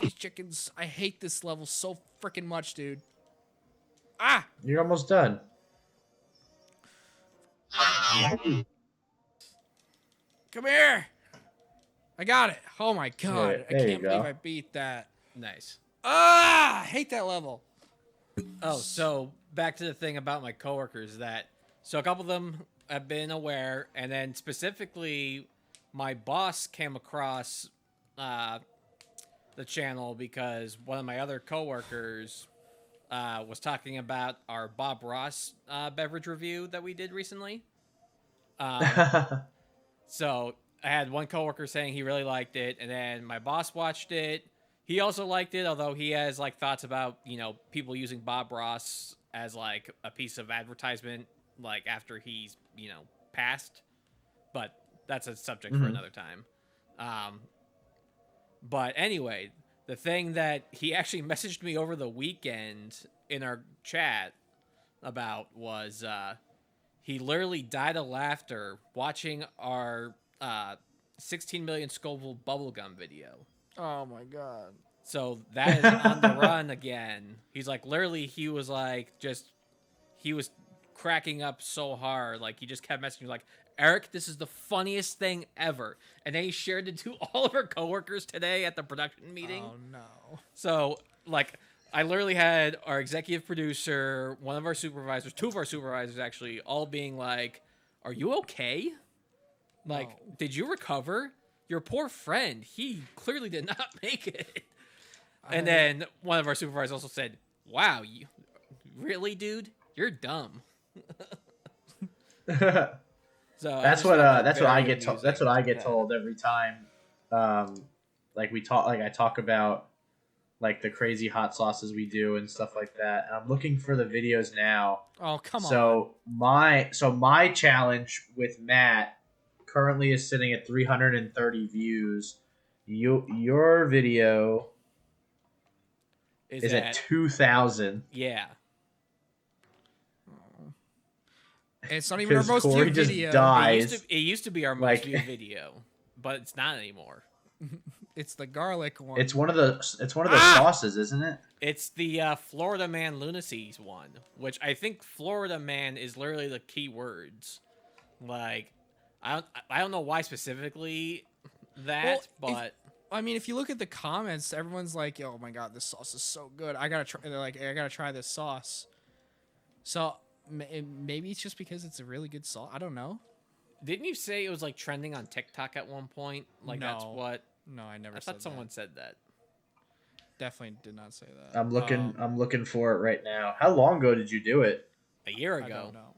These chickens, I hate this level so freaking much, dude. Ah! You're almost done. Come here! I got it. Oh my god. There I can't you believe go. I beat that. Nice. Ah! I hate that level. Oh, so back to the thing about my coworkers so a couple of them have been aware, and then specifically my boss came across the channel because one of my other coworkers was talking about our Bob Ross beverage review that we did recently. So I had one coworker saying he really liked it, and then my boss watched it. He also liked it, although he has like thoughts about people using Bob Ross as like a piece of advertisement, like after he's passed. But that's a subject for another time. But anyway, the thing that he actually messaged me over the weekend in our chat about was he literally died of laughter watching our 16 million Scoville bubblegum video. Oh my god. So that is on the run again. He's like, literally, he was cracking up so hard. Like, he just kept messaging like, Eric, this is the funniest thing ever. And then he shared it to all of our coworkers today at the production meeting. Oh, no. So, like, I literally had our executive producer, one of our supervisors, two of our supervisors actually, all being like, are you okay? Like, did you recover? Your poor friend, he clearly did not make it. And then one of our supervisors also said, wow, you really, dude? You're dumb. So that's what I get told. That's what I get told every time. Like I talk about like the crazy hot sauces we do and stuff like that. And I'm looking for the videos now. Oh, come on. So my challenge with Matt currently is sitting at 330 views. Your video is at 2,000. Yeah. It's not even our most viewed video. Dies. It used to be our most viewed video, but it's not anymore. It's the garlic one. It's one of the sauces, isn't it? It's the Florida Man Lunacies one, which I think Florida Man is literally the key words. Like, I don't know why specifically that, but I mean, if you look at the comments, everyone's like, "Oh my god, this sauce is so good! I gotta try." They're like, "I gotta try this sauce." So maybe it's just because it's a really good sauce. I don't know. Didn't you say it was like trending on TikTok at one point? Like, that's what. No, I never. I thought someone said that. Definitely did not say that. I'm looking for it right now. How long ago did you do it? A year ago. I don't know.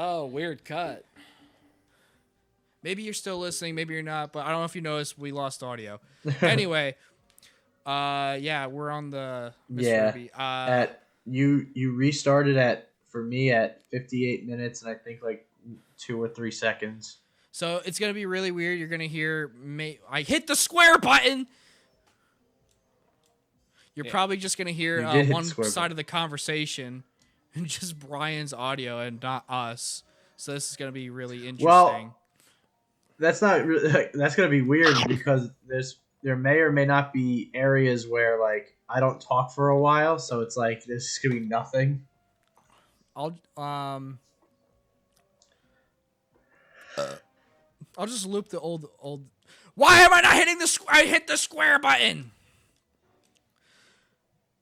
Oh, weird cut. Maybe you're still listening, maybe you're not, but I don't know if you noticed we lost audio. Anyway, yeah, we're on the Ruby. You restarted for me at 58 minutes and I think like 2 or 3 seconds. So it's gonna be really weird. You're gonna hear I hit the square button. You're probably just gonna hear one side of the conversation and just Brian's audio and not us. So this is gonna be really interesting. Well, that's not that's gonna be weird because there may or may not be areas where like I don't talk for a while, so it's like this is gonna be nothing. I'll just loop the old. Why am I not hitting the I hit the square button.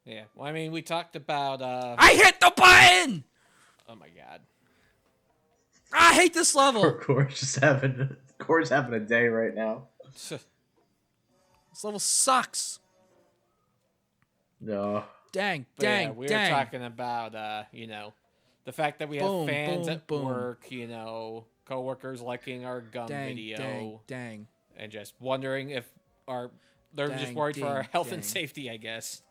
Yeah, well, I mean, we talked about. I hit the button. Oh my god. I hate this level. Core's having a day right now. This level sucks. No. Dang. We were talking about, the fact that we have fans at work, coworkers liking our gum video. Dang. And just wondering if they're just worried for our health and safety, I guess.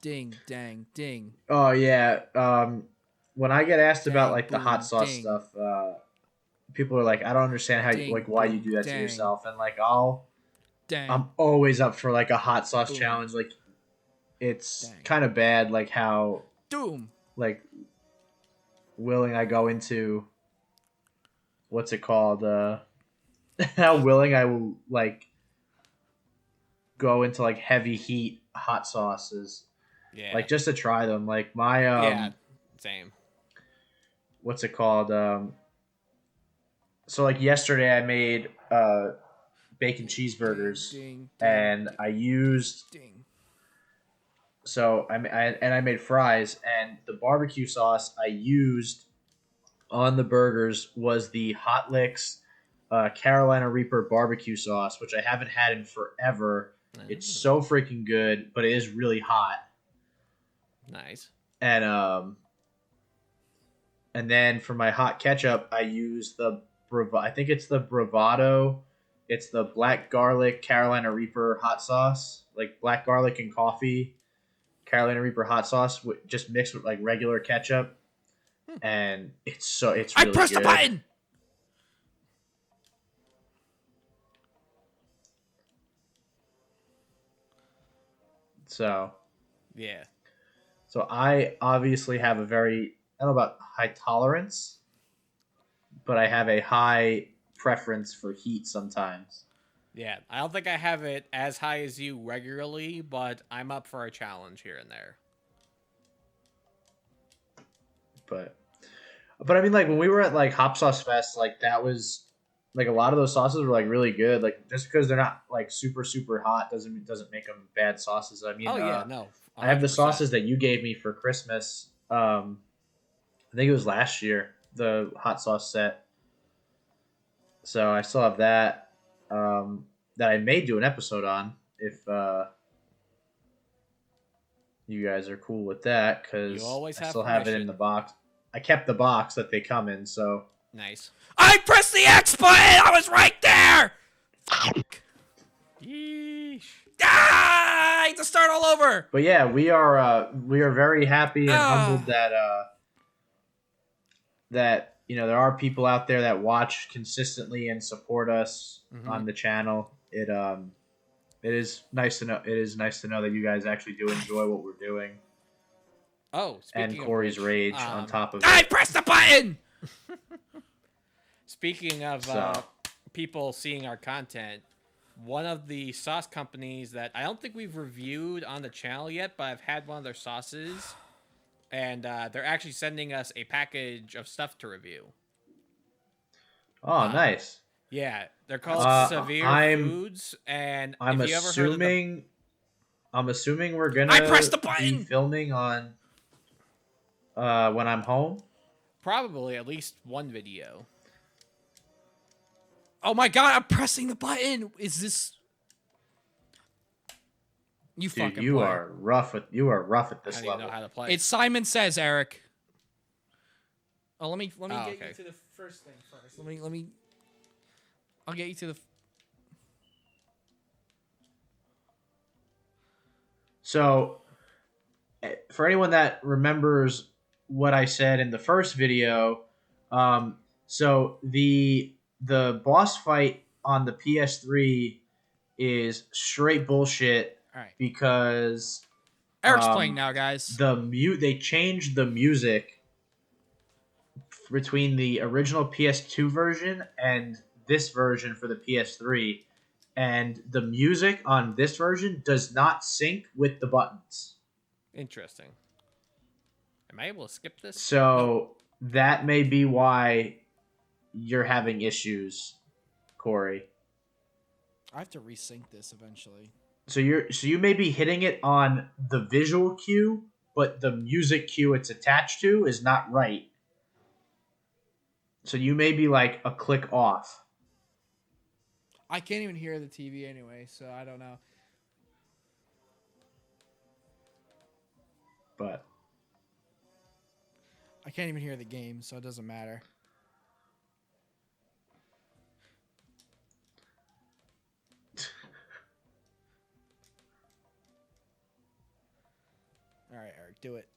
Ding. Oh, yeah. When I get asked about, like, the hot sauce stuff, people are like, I don't understand why you do that to yourself. And, like, I'm always up for, like, a hot sauce challenge. Like, it's kind of bad, like, how... like willing I go into what's it called how willing I will like go into like heavy heat hot sauces like just to try them like my same what's it called so like yesterday I made bacon cheeseburgers and I used So I made fries, and the barbecue sauce I used on the burgers was the Hot Licks Carolina Reaper barbecue sauce, which I haven't had in forever. It's so freaking good, but it is really hot. Nice. And then for my hot ketchup, I used the I think it's the Bravado. It's the black garlic Carolina Reaper hot sauce, like black garlic and coffee Carolina Reaper hot sauce, just mixed with like regular ketchup, and it's really I pressed good. the button. So, yeah. So I obviously have a very, I don't know about high tolerance, but I have a high preference for heat sometimes. Yeah, I don't think I have it as high as you regularly, but I'm up for a challenge here and there. But I mean, like when we were at like Hop Sauce Fest, like that was like a lot of those sauces were like really good. Like just because they're not like super super hot doesn't make them bad sauces. I mean, oh yeah, no, 100%. I have the sauces that you gave me for Christmas. I think it was last year, the hot sauce set. So I still have that. That I may do an episode on if you guys are cool with that, because I still have it in the box. I kept the box that they come in, so nice. I pressed the X button. I was right there. Yeesh. Ah, I have to start all over. But yeah, we are very happy and humbled that that there are people out there that watch consistently and support us on the channel. It is nice to know. It is nice to know that you guys actually do enjoy what we're doing. Oh, and Corey's rage on top of I it. pressed the button. Speaking of people seeing our content, one of the sauce companies that I don't think we've reviewed on the channel yet, but I've had one of their sauces, and they're actually sending us a package of stuff to review. Oh, nice. Yeah, they're called Severe Foods, and I'm if you ever heard of them, I'm assuming we're gonna be filming on when I'm home. Probably at least one video. Oh my god, I'm pressing the button. Is this you? Dude, fucking you play. are rough at this I don't level. know how to play. It's Simon Says, Eric. Oh, let me get okay. you to the first thing first. Let me. I'll get you to the. So, for anyone that remembers what I said in the first video, so the boss fight on the PS3 is straight bullshit. All right. Because Eric's playing now, guys. They changed the music between the original PS2 version and this version for the PS3, and the music on this version does not sync with the buttons. Interesting. Am I able to skip this? So that may be why you're having issues, Corey. I have to resync this eventually. So you may be hitting it on the visual cue, but the music cue it's attached to is not right. So you may be like a click off. I can't even hear the TV anyway, so I don't know. But I can't even hear the game, so it doesn't matter. All right, Eric, do it.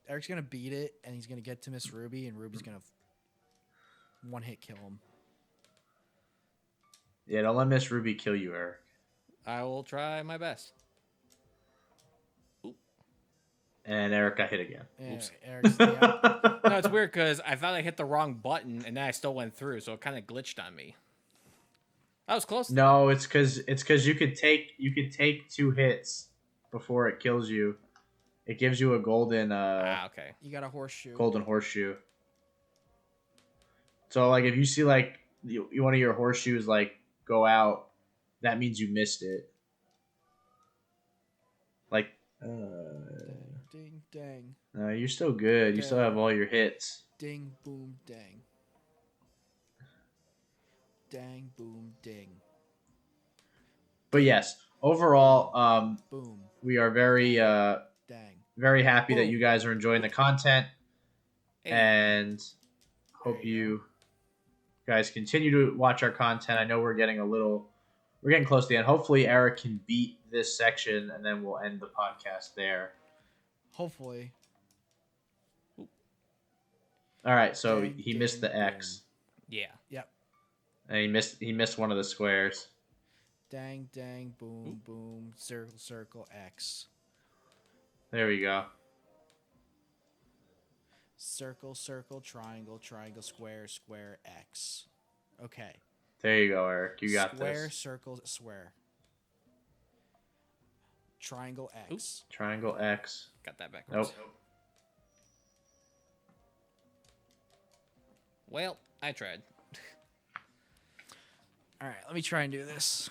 Eric's gonna beat it, and he's gonna get to Miss Ruby, and Ruby's gonna one-hit kill him. Yeah, don't let Miss Ruby kill you, Eric. I will try my best. Oop. And Eric got hit again. Yeah, Oops. Eric's No, it's weird because I thought I hit the wrong button, and then I still went through, so it kind of glitched on me. That was close. No, it's because you could take 2 hits before it kills you. It gives you a golden okay. You got a horseshoe. Golden horseshoe. So like if you see like one of your horseshoes like go out, that means you missed it. Like ding dang. No, you're still good. You still have all your hits. Ding boom dang. Dang boom ding. But yes, overall, boom. We are very dang. very happy that you guys are enjoying the content. and hope you guys continue to watch our content. I know we're getting close to the end. Hopefully Eric can beat this section and then we'll end the podcast there. Hopefully. All right, so he missed the X. Yeah. Yep. And he missed one of the squares. Dang, boom, boom, circle, circle, X. There we go. Circle, circle, triangle, triangle, square, square, X. Okay. There you go, Eric. You got square, this. Circle, square. Triangle, X. Oops. Triangle, X. Got that backwards. Nope. Well, I tried. All right, let me try and do this.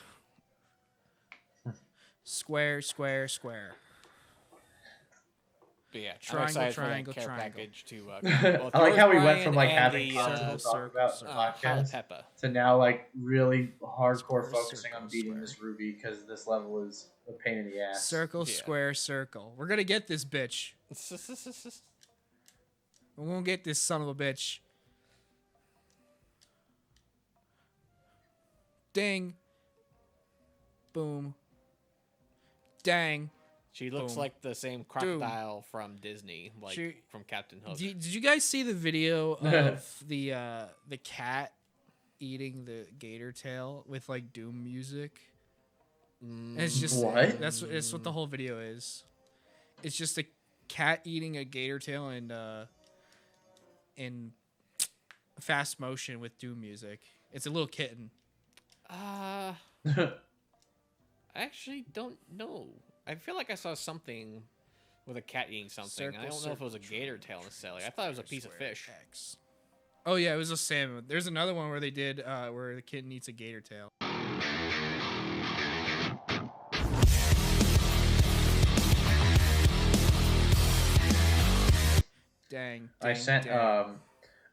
Square, square, square. But yeah, triangle, triangle, care triangle. package to. I like how we went from like and having the, fun to talk about the podcast Peppa. to now like really hardcore Square, focusing circle, on beating square. this Ruby because this level is a pain in the ass. Circle, Yeah. square, circle. We're gonna get this bitch. We're gonna get this son of a bitch. Ding. Boom. Dang. She looks Boom. like the same crocodile from Disney, like from Captain Hook. Did you guys see the video of the cat eating the gator tail with like Doom music? And it's just What? That's what the whole video is. It's just a cat eating a gator tail in fast motion with Doom music. It's a little kitten. I actually don't know. I feel like I saw something with a cat eating something. Circle, I don't know if it was a gator tail necessarily. I thought it was a piece of fish. X. Oh yeah, it was a salmon. There's another one where they did where the kitten eats a gator tail. Dang. I sent dang.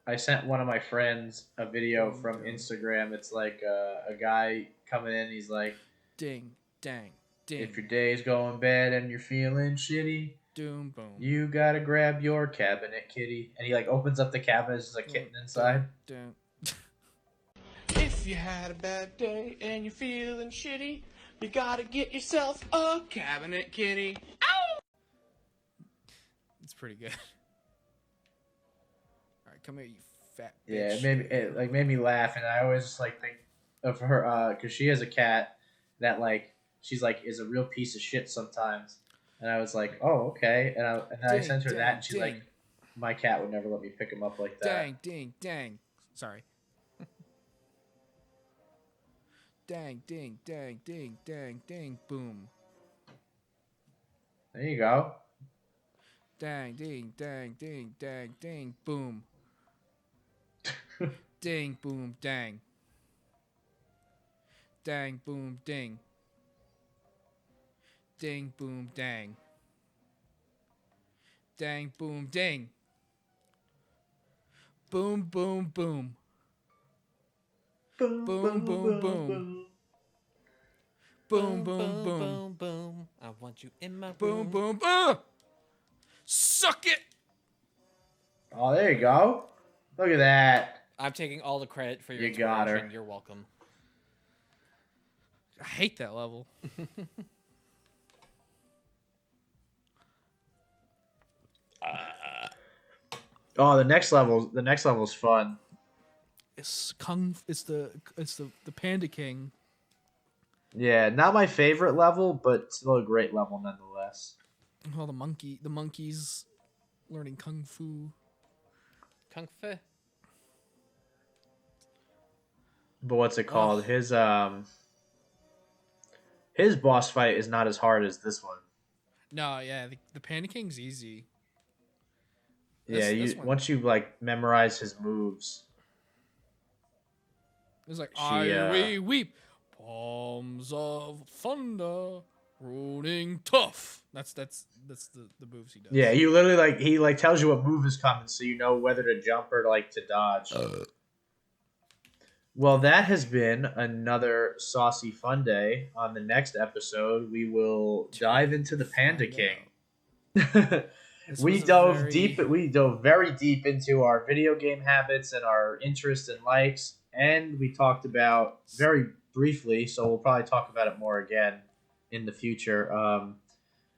I sent one of my friends a video from Instagram. It's like a guy coming in. He's like, Ding, dang, ding. if your day's going bad and you're feeling shitty, Doom, boom. you gotta grab your cabinet, kitty. And he like opens up the cabinet. There's a kitten inside. Dun. If you had a bad day and you're feeling shitty, you gotta get yourself a cabinet kitty. It's pretty good. All right, come here, you fat bitch. Yeah, it made me laugh, and I always just like think of her because she has a cat that like she's like is a real piece of shit sometimes, and I was like, oh okay, and I sent her that, and she's like, my cat would never let me pick him up like that. Dang, ding, dang. Sorry. Dang, ding, dang, ding, dang, ding, boom. There you go. Dang, ding, dang, ding, dang, ding, boom. Ding, boom, dang. Dang, boom, ding. Ding, boom, dang. Dang, boom, ding. Boom, boom, boom. Boom, Boom, boom, boom. Boom, boom, boom. boom, boom. I want you in my Boom, room. boom. Suck it. Oh, there you go. Look at that. I'm taking all the credit for your You got her. inspiration. You're welcome. I hate that level. Oh, the next level's fun. It's the Panda King. Yeah, not my favorite level, but still a great level nonetheless. Well, the monkeys learning kung fu. Kung Fu. But what's it called? His boss fight is not as hard as this one. No, yeah, the Panda King's easy. Yeah, This one- once you like memorize his moves. It's like She, we weep, palms of thunder, rolling tough. That's the moves he does. Yeah, you literally he tells you what move is coming, so you know whether to jump or to dodge. Well, that has been another Saucey Funday. On the next episode, we will dive into the Panda King. We dove deep. We dove very deep into our video game habits and our interests and likes, and we talked about very briefly. So we'll probably talk about it more again in the future.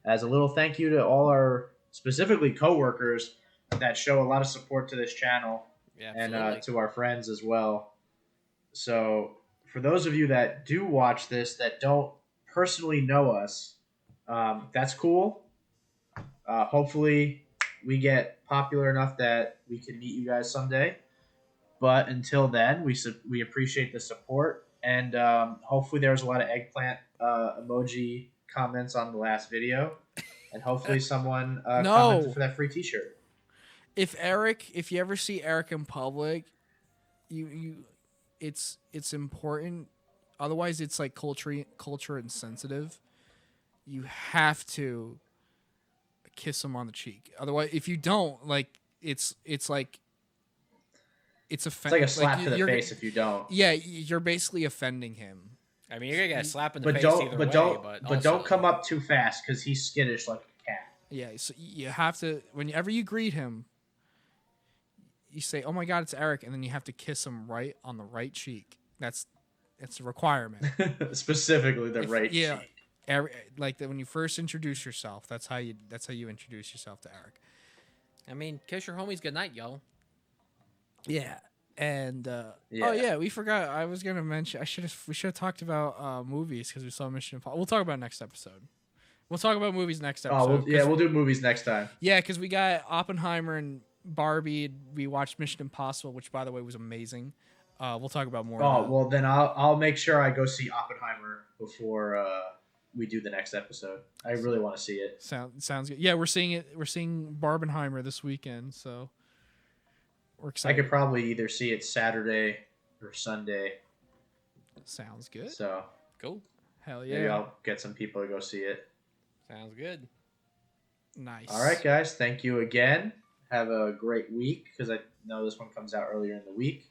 As a little thank you to all our specifically coworkers that show a lot of support to this channel, and to our friends as well. So for those of you that do watch this that don't personally know us, that's cool. Hopefully, we get popular enough that we can meet you guys someday. But until then, we appreciate the support, and hopefully there was a lot of eggplant emoji comments on the last video, and hopefully someone commented for that free T-shirt. If you ever see Eric in public, it's important. Otherwise, it's like culture insensitive. You have to kiss him on the cheek. Otherwise, if you don't, like, it's like it's a slap to the face if you don't. Yeah, you're basically offending him. I mean, you're gonna get a slap in the face either way. But don't come up too fast because he's skittish like a cat. Yeah, so you have to, whenever you greet him, you say, "Oh my God, it's Eric," and then you have to kiss him right on the right cheek. It's a requirement. Specifically the right cheek. Like when you first introduce yourself, that's how you introduce yourself to Eric. I mean, kiss your homies goodnight, yo. Yeah, and oh yeah, we forgot. I was gonna mention. We should have talked about movies because we saw Mission Impossible. We'll talk about it next episode. We'll talk about movies next episode. We'll do movies next time. Yeah, because we got Oppenheimer and Barbie. We watched Mission Impossible, which by the way was amazing. We'll talk about more. Well, then I'll make sure I go see Oppenheimer before we do the next episode. I really want to see it. Sounds good. Yeah, we're seeing it. We're seeing Barbenheimer this weekend, so we're excited. I could probably either see it Saturday or Sunday. Sounds good. So cool. Hell yeah. Maybe I'll get some people to go see it. Sounds good. Nice. All right, guys. Thank you again. Have a great week because I know this one comes out earlier in the week.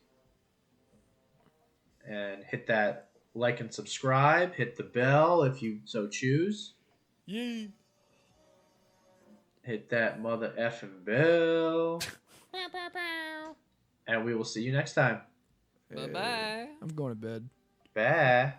And hit that like and subscribe. Hit the bell if you so choose. Yay. Hit that mother effing bell. And we will see you next time. Bye-bye. I'm going to bed. Bye.